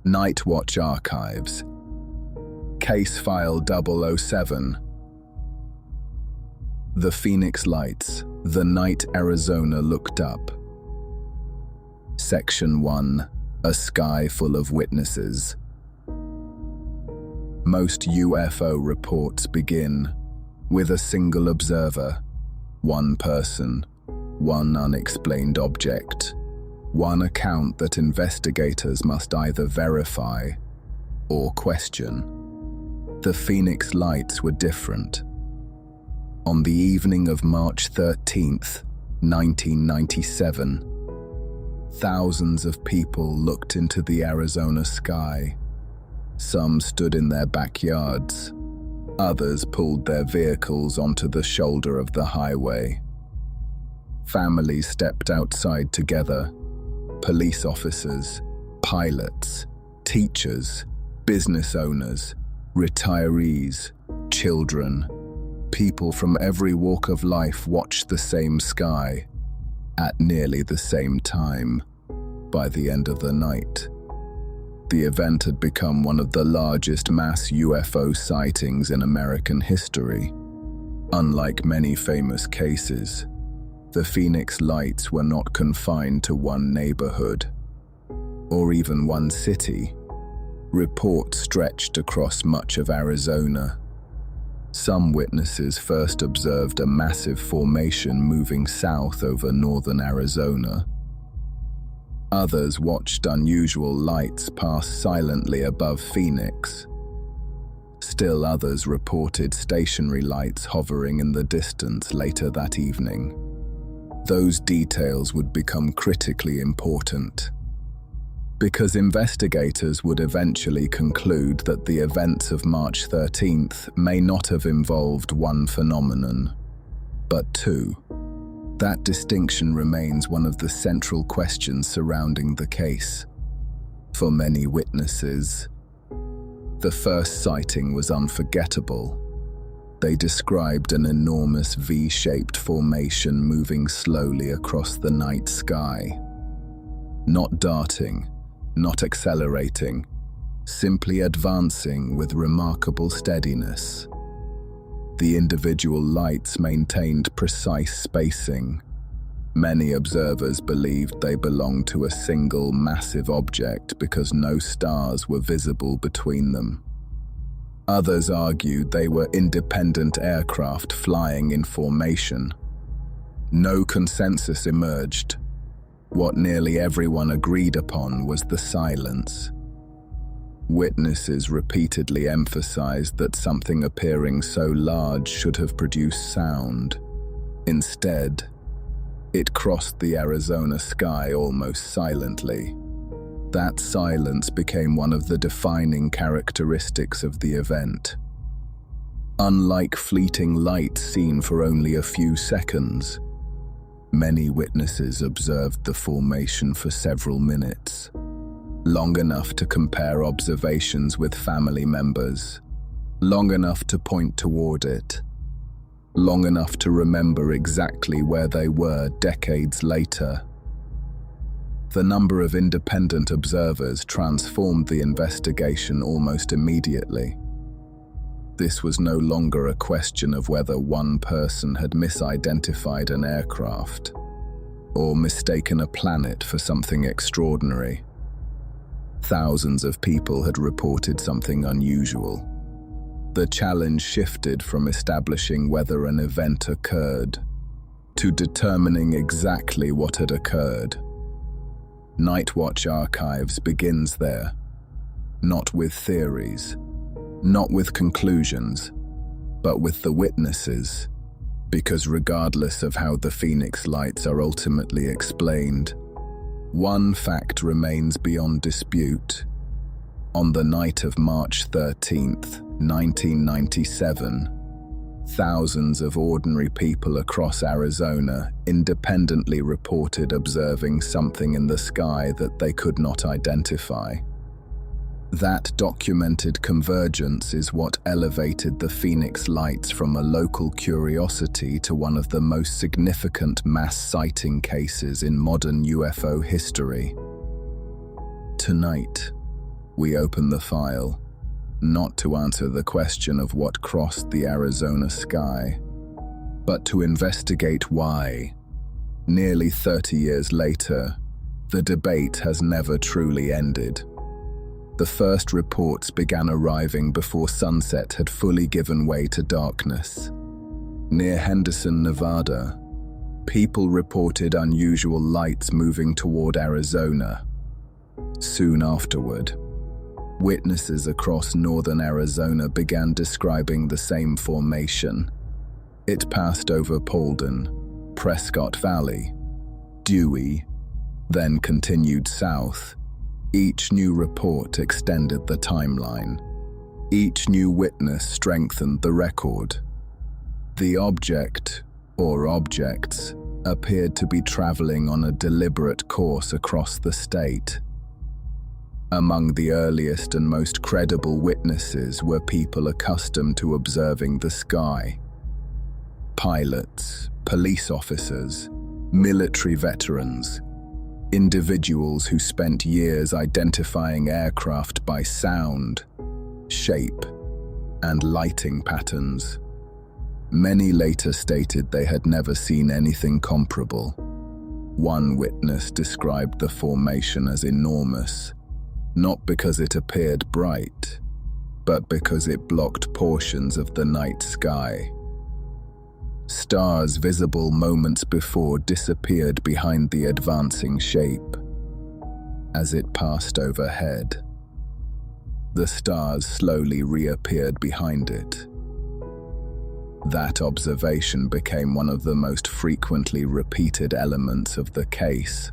Night Watch Archives. Case File 007. The Phoenix Lights, the night Arizona looked up. Section 1. A sky full of witnesses. Most UFO reports begin with a single observer, one person, one unexplained object, one account that investigators must either verify or question. The Phoenix Lights were different. On the evening of March 13th, 1997, thousands of people looked into the Arizona sky. Some stood in their backyards. Others pulled their vehicles onto the shoulder of the highway. Families stepped outside together. Police officers, pilots, teachers, business owners, retirees, children. People from every walk of life watched the same sky at nearly the same time. By the end of the night, the event had become one of the largest mass UFO sightings in American history. Unlike many famous cases, the Phoenix Lights were not confined to one neighborhood or even one city. Reports stretched across much of Arizona. Some witnesses first observed a massive formation moving south over northern Arizona. Others watched unusual lights pass silently above Phoenix. Still others reported stationary lights hovering in the distance later that evening. Those details would become critically important, because investigators would eventually conclude that the events of March 13th may not have involved one phenomenon, but two. That distinction remains one of the central questions surrounding the case. For many witnesses, the first sighting was unforgettable. They described an enormous V-shaped formation moving slowly across the night sky. Not darting, not accelerating, simply advancing with remarkable steadiness. The individual lights maintained precise spacing. Many observers believed they belonged to a single massive object because no stars were visible between them. Others argued they were independent aircraft flying in formation. No consensus emerged. What nearly everyone agreed upon was the silence. Witnesses repeatedly emphasized that something appearing so large should have produced sound. Instead, it crossed the Arizona sky almost silently. That silence became one of the defining characteristics of the event. Unlike fleeting light seen for only a few seconds, many witnesses observed the formation for several minutes, long enough to compare observations with family members, long enough to point toward it, long enough to remember exactly where they were decades later. The number of independent observers transformed the investigation almost immediately. This was no longer a question of whether one person had misidentified an aircraft or mistaken a planet for something extraordinary. Thousands of people had reported something unusual. The challenge shifted from establishing whether an event occurred to determining exactly what had occurred. Night Watch Archives begins there, not with theories, not with conclusions, but with the witnesses, because regardless of how the Phoenix Lights are ultimately explained, one fact remains beyond dispute. On the night of March 13th, 1997, thousands of ordinary people across Arizona independently reported observing something in the sky that they could not identify. That documented convergence is what elevated the Phoenix Lights from a local curiosity to one of the most significant mass sighting cases in modern UFO history. Tonight, We open the file, not to answer the question of what crossed the Arizona sky, but to investigate why. Nearly 30 years later, the debate has never truly ended. The first reports began arriving before sunset had fully given way to darkness. Near Henderson, Nevada, people reported unusual lights moving toward Arizona. Soon afterward, witnesses across northern Arizona began describing the same formation. It passed over Paulden, Prescott Valley, Dewey, then continued south. Each new report extended the timeline. Each new witness strengthened the record. The object, or objects, appeared to be traveling on a deliberate course across the state. Among the earliest and most credible witnesses were people accustomed to observing the sky. Pilots, police officers, military veterans, individuals who spent years identifying aircraft by sound, shape, and lighting patterns. Many later stated they had never seen anything comparable. One witness described the formation as enormous, not because it appeared bright, but because it blocked portions of the night sky. Stars visible moments before disappeared behind the advancing shape. As it passed overhead, the stars slowly reappeared behind it. That observation became one of the most frequently repeated elements of the case.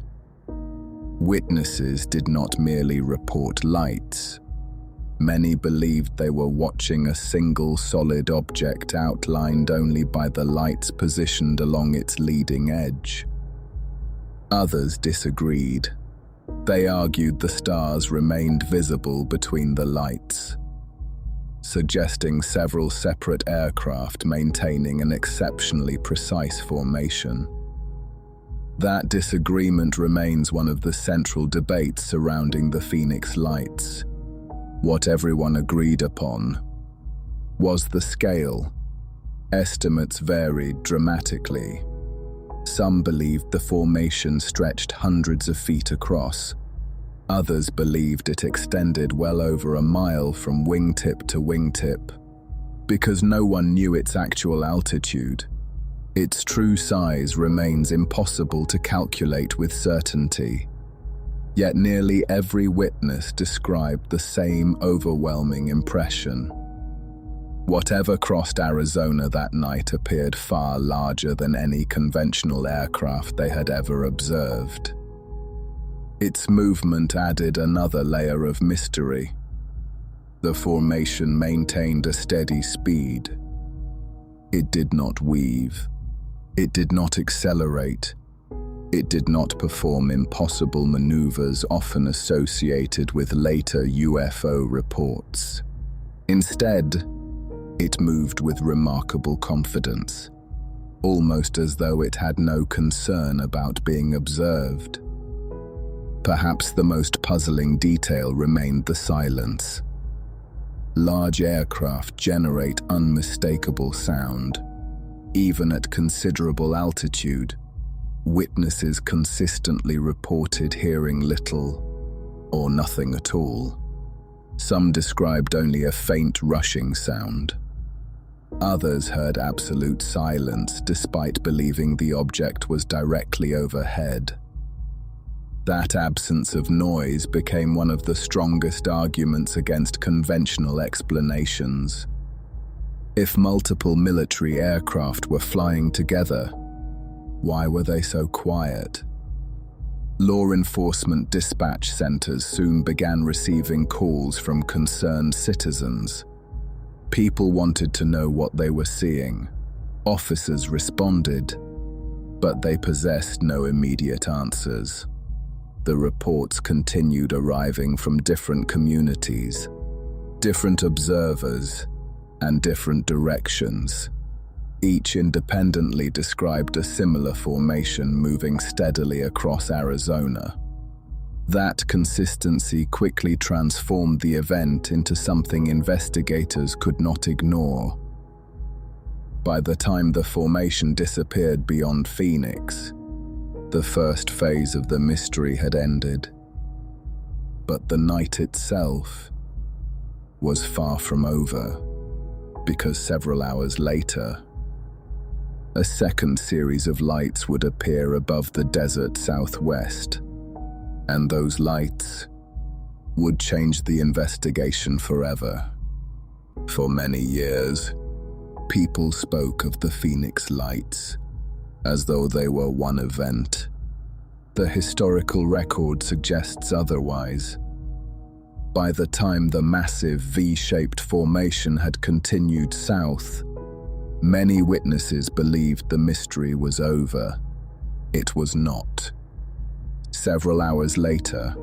Witnesses did not merely report lights. Many believed they were watching a single solid object outlined only by the lights positioned along its leading edge. Others disagreed. They argued the stars remained visible between the lights, suggesting several separate aircraft maintaining an exceptionally precise formation. That disagreement remains one of the central debates surrounding the Phoenix Lights. What everyone agreed upon was the scale. Estimates varied dramatically. Some believed the formation stretched hundreds of feet across. Others believed it extended well over a mile from wingtip to wingtip. Because no one knew its actual altitude, its true size remains impossible to calculate with certainty. Yet nearly every witness described the same overwhelming impression. Whatever crossed Arizona that night appeared far larger than any conventional aircraft they had ever observed. Its movement added another layer of mystery. The formation maintained a steady speed. It did not weave. It did not accelerate. It did not perform impossible maneuvers often associated with later UFO reports. Instead, it moved with remarkable confidence, almost as though it had no concern about being observed. Perhaps the most puzzling detail remained the silence. Large aircraft generate unmistakable sound. Even at considerable altitude, witnesses consistently reported hearing little or nothing at all. Some described only a faint rushing sound. Others heard absolute silence despite believing the object was directly overhead. That absence of noise became one of the strongest arguments against conventional explanations. If multiple military aircraft were flying together, why were they so quiet? Law enforcement dispatch centers soon began receiving calls from concerned citizens. People wanted to know what they were seeing. Officers responded, but they possessed no immediate answers. The reports continued arriving from different communities, different observers, and different directions. Each independently described a similar formation moving steadily across Arizona. That consistency quickly transformed the event into something investigators could not ignore. By the time the formation disappeared beyond Phoenix, the first phase of the mystery had ended. But the night itself was far from over, because several hours later, a second series of lights would appear above the desert southwest, and those lights would change the investigation forever. For many years, people spoke of the Phoenix Lights as though they were one event. The historical record suggests otherwise. By the time the massive V-shaped formation had continued south, many witnesses believed the mystery was over. It was not. Several hours later,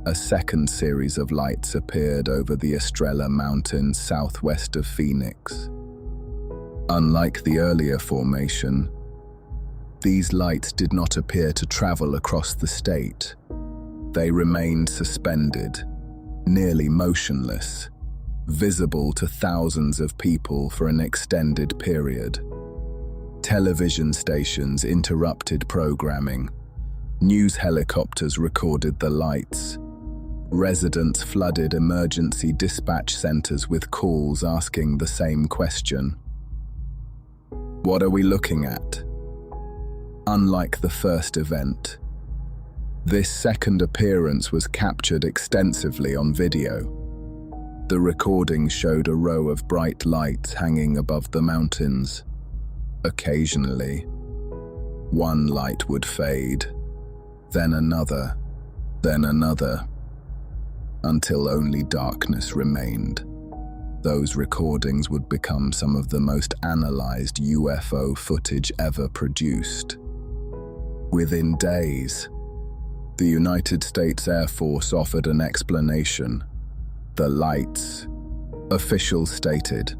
a second series of lights appeared over the Estrella Mountains southwest of Phoenix. Unlike the earlier formation, these lights did not appear to travel across the state. They remained suspended, nearly motionless, visible to thousands of people for an extended period. Television stations interrupted programming. News helicopters recorded the lights. Residents flooded emergency dispatch centers with calls asking the same question. What are we looking at? Unlike the first event, this second appearance was captured extensively on video. The recording showed a row of bright lights hanging above the mountains. Occasionally, one light would fade, then another, until only darkness remained. Those recordings would become some of the most analyzed UFO footage ever produced. Within days, the United States Air Force offered an explanation. The lights, officials stated,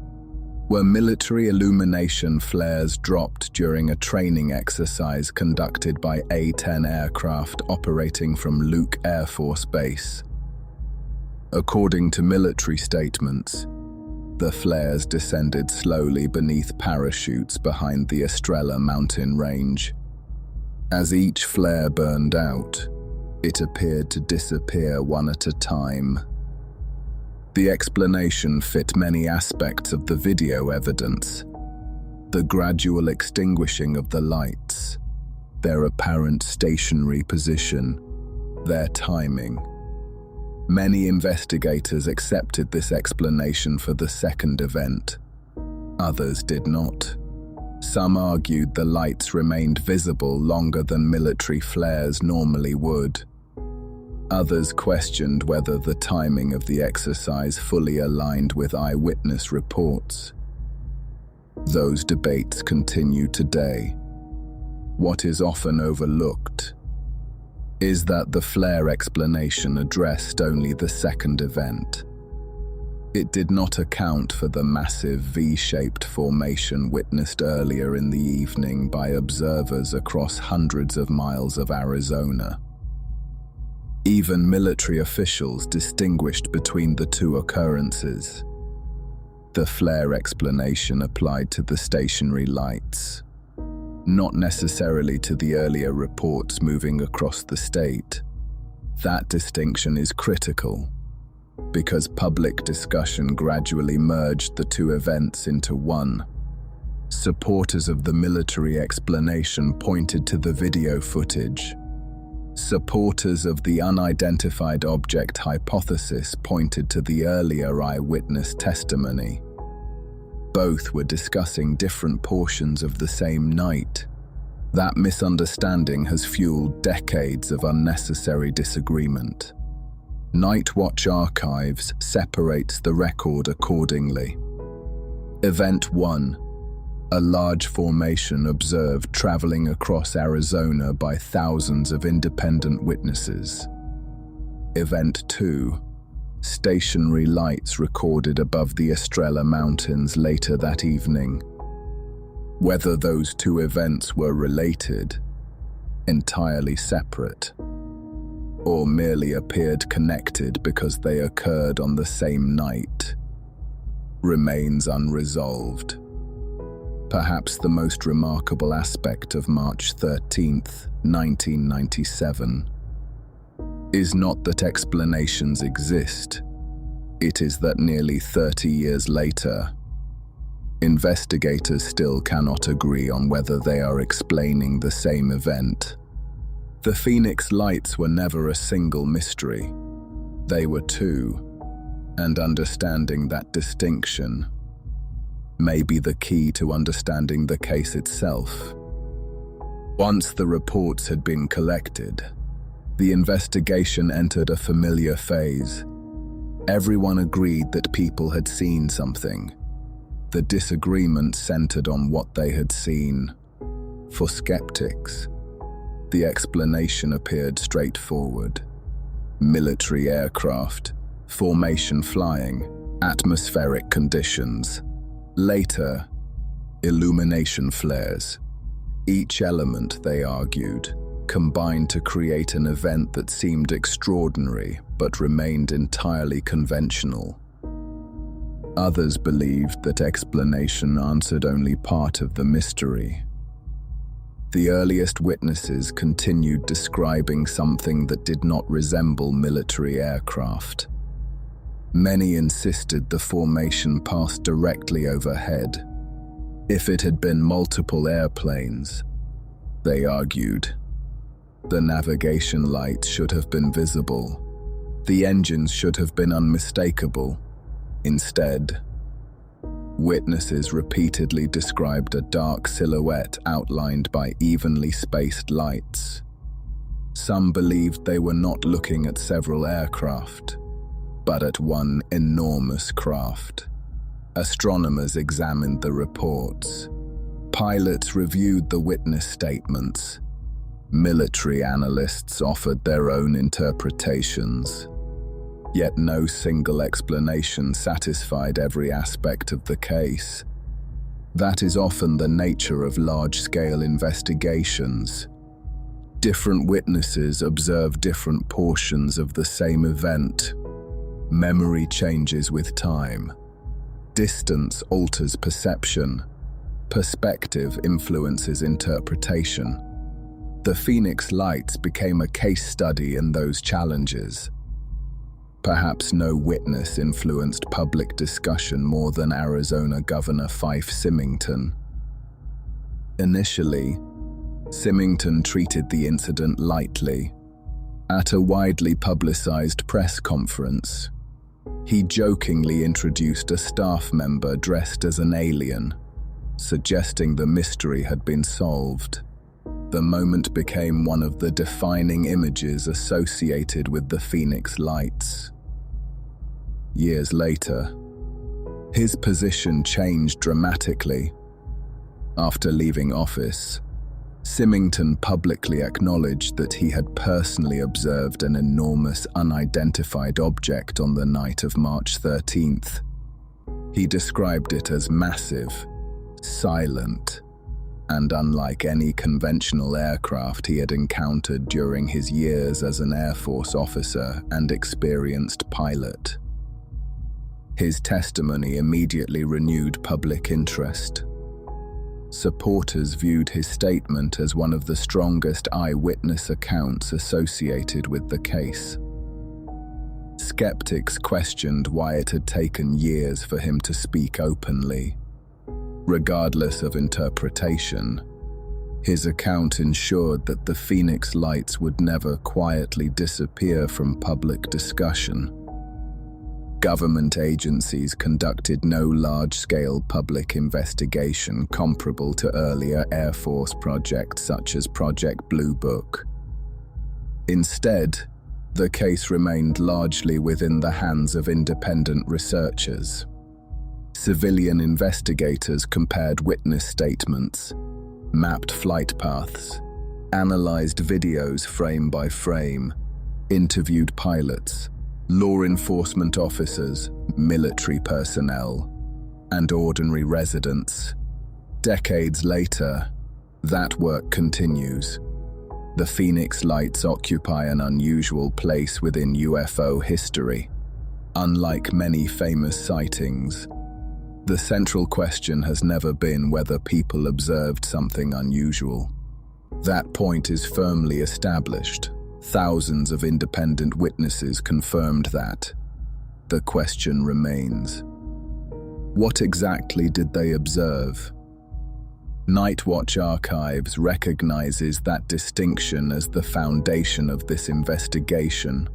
were military illumination flares dropped during a training exercise conducted by A-10 aircraft operating from Luke Air Force Base. According to military statements, the flares descended slowly beneath parachutes behind the Estrella Mountain range. As each flare burned out, it appeared to disappear one at a time. The explanation fit many aspects of the video evidence: the gradual extinguishing of the lights, their apparent stationary position, their timing. Many investigators accepted this explanation for the second event. Others did not. Some argued the lights remained visible longer than military flares normally would. Others questioned whether the timing of the exercise fully aligned with eyewitness reports. Those debates continue today. What is often overlooked is that the flare explanation addressed only the second event. It did not account for the massive V-shaped formation witnessed earlier in the evening by observers across hundreds of miles of Arizona. Even military officials distinguished between the two occurrences. The flare explanation applied to the stationary lights, not necessarily to the earlier reports moving across the state. That distinction is critical, because public discussion gradually merged the two events into one. Supporters of the military explanation pointed to the video footage. Supporters of the unidentified object hypothesis pointed to the earlier eyewitness testimony. Both were discussing different portions of the same night. That misunderstanding has fueled decades of unnecessary disagreement. Night Watch Archives separates the record accordingly. Event 1. A large formation observed traveling across Arizona by thousands of independent witnesses. Event 2. Stationary lights recorded above the Estrella Mountains later that evening. Whether those two events were related, entirely separate. or merely appeared connected because they occurred on the same night, remains unresolved. Perhaps the most remarkable aspect of March 13th, 1997, is not that explanations exist. It is that nearly 30 years later, investigators still cannot agree on whether they are explaining the same event. The Phoenix Lights were never a single mystery. They were two, and understanding that distinction may be the key to understanding the case itself. Once the reports had been collected, the investigation entered a familiar phase. Everyone agreed that people had seen something. The disagreement centered on what they had seen. For skeptics, the explanation appeared straightforward. Military aircraft, formation flying, atmospheric conditions. Later, illumination flares. Each element, they argued, combined to create an event that seemed extraordinary but remained entirely conventional. Others believed that explanation answered only part of the mystery. The earliest witnesses continued describing something that did not resemble military aircraft. Many insisted the formation passed directly overhead. If it had been multiple airplanes, they argued, the navigation lights should have been visible. The engines should have been unmistakable. Instead, witnesses repeatedly described a dark silhouette outlined by evenly spaced lights. Some believed they were not looking at several aircraft, but at one enormous craft. Astronomers examined the reports. Pilots reviewed the witness statements. Military analysts offered their own interpretations. Yet no single explanation satisfied every aspect of the case. That is often the nature of large-scale investigations. Different witnesses observe different portions of the same event. Memory changes with time. Distance alters perception. Perspective influences interpretation. The Phoenix Lights became a case study in those challenges. Perhaps no witness influenced public discussion more than Arizona Governor Fife Symington. Initially, Symington treated the incident lightly. At a widely publicized press conference, he jokingly introduced a staff member dressed as an alien, suggesting the mystery had been solved. The moment became one of the defining images associated with the Phoenix Lights. Years later, his position changed dramatically. After leaving office, Symington publicly acknowledged that he had personally observed an enormous unidentified object on the night of March 13th. He described it as massive, silent, and unlike any conventional aircraft he had encountered during his years as an Air Force officer and experienced pilot. His testimony immediately renewed public interest. Supporters viewed his statement as one of the strongest eyewitness accounts associated with the case. Skeptics questioned why it had taken years for him to speak openly. Regardless of interpretation, his account ensured that the Phoenix Lights would never quietly disappear from public discussion. Government agencies conducted no large-scale public investigation comparable to earlier Air Force projects such as Project Blue Book. Instead, the case remained largely within the hands of independent researchers. Civilian investigators compared witness statements, mapped flight paths, analyzed videos frame by frame, interviewed pilots, law enforcement officers, military personnel, and ordinary residents. Decades later, that work continues. The Phoenix Lights occupy an unusual place within UFO history. Unlike many famous sightings, the central question has never been whether people observed something unusual. That point is firmly established. Thousands of independent witnesses confirmed that. The question remains: what exactly did they observe? Nightwatch Archives recognizes that distinction as the foundation of this investigation,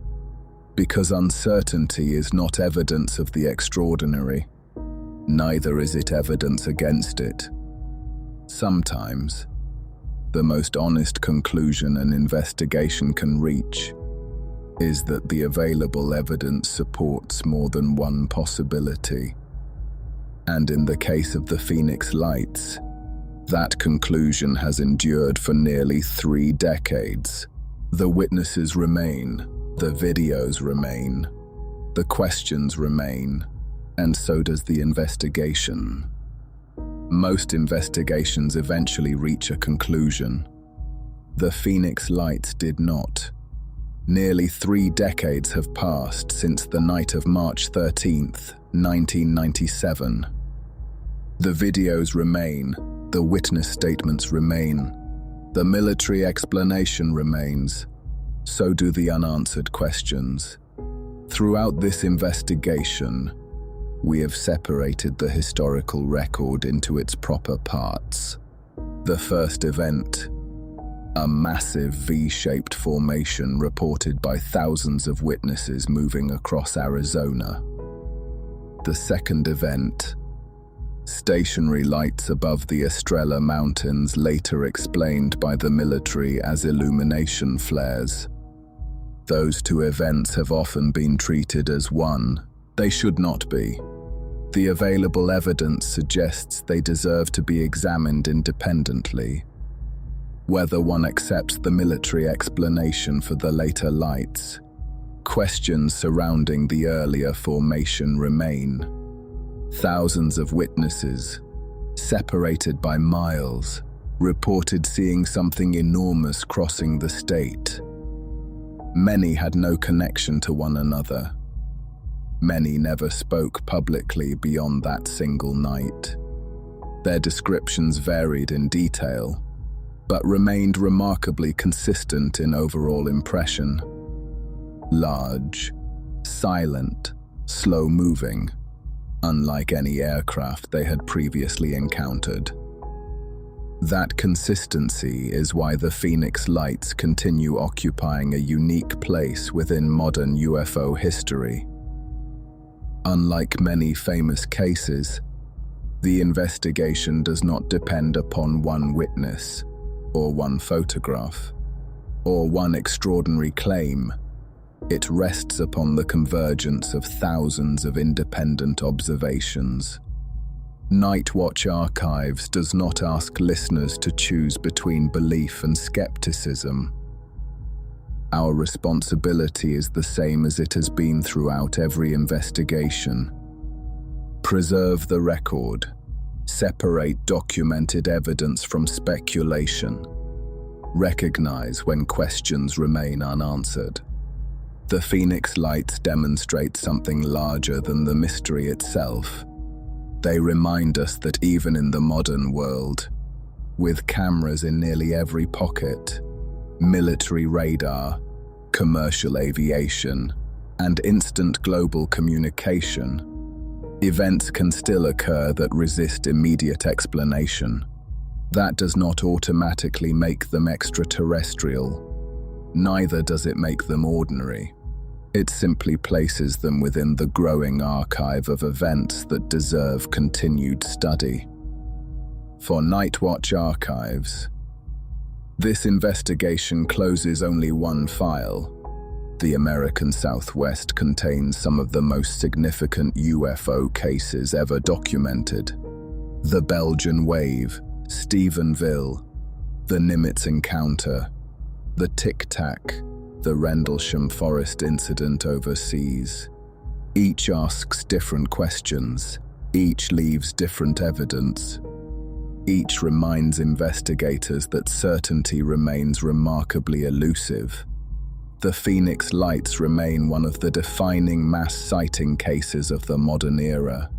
because uncertainty is not evidence of the extraordinary, neither is it evidence against it. Sometimes, the most honest conclusion an investigation can reach is that the available evidence supports more than one possibility. And in the case of the Phoenix Lights, that conclusion has endured for nearly 3 decades. The witnesses remain, the videos remain, the questions remain, and so does the investigation. Most investigations eventually reach a conclusion. The Phoenix Lights did not. Nearly 3 decades have passed since the night of March 13th, 1997. The videos remain, the witness statements remain, the military explanation remains, so do the unanswered questions. Throughout this investigation, we have separated the historical record into its proper parts. The first event, a massive V-shaped formation reported by thousands of witnesses moving across Arizona. The second event, stationary lights above the Estrella Mountains, later explained by the military as illumination flares. Those 2 events have often been treated as one. They should not be. The available evidence suggests they deserve to be examined independently. Whether one accepts the military explanation for the later lights, questions surrounding the earlier formation remain. Thousands of witnesses, separated by miles, reported seeing something enormous crossing the state. Many had no connection to one another. Many never spoke publicly beyond that single night. Their descriptions varied in detail, but remained remarkably consistent in overall impression. Large, silent, slow-moving, unlike any aircraft they had previously encountered. That consistency is why the Phoenix Lights continue occupying a unique place within modern UFO history. Unlike many famous cases, the investigation does not depend upon one witness, or one photograph, or one extraordinary claim. It rests upon the convergence of thousands of independent observations. Nightwatch Archives does not ask listeners to choose between belief and skepticism. Our responsibility is the same as it has been throughout every investigation. Preserve the record. Separate documented evidence from speculation. Recognize when questions remain unanswered. The Phoenix Lights demonstrate something larger than the mystery itself. They remind us that even in the modern world, with cameras in nearly every pocket, military radar, commercial aviation, and instant global communication, events can still occur that resist immediate explanation. That does not automatically make them extraterrestrial. Neither does it make them ordinary. It simply places them within the growing archive of events that deserve continued study. For Nightwatch Archives, this investigation closes only one file. The American Southwest contains some of the most significant UFO cases ever documented. The Belgian Wave, Stephenville, the Nimitz Encounter, the Tic Tac, the Rendlesham Forest incident overseas. Each asks different questions, each leaves different evidence. Each reminds investigators that certainty remains remarkably elusive. The Phoenix Lights remain one of the defining mass sighting cases of the modern era,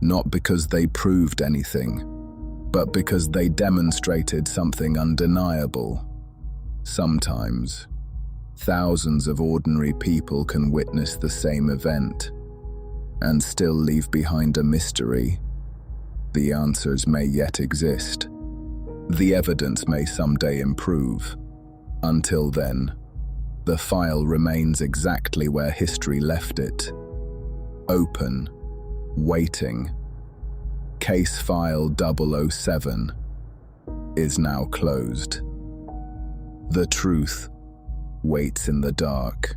not because they proved anything, but because they demonstrated something undeniable. Sometimes, thousands of ordinary people can witness the same event and still leave behind a mystery. The answers may yet exist. The evidence may someday improve. Until then, the file remains exactly where history left it. Open, waiting. Case file 007 is now closed. The truth waits in the dark.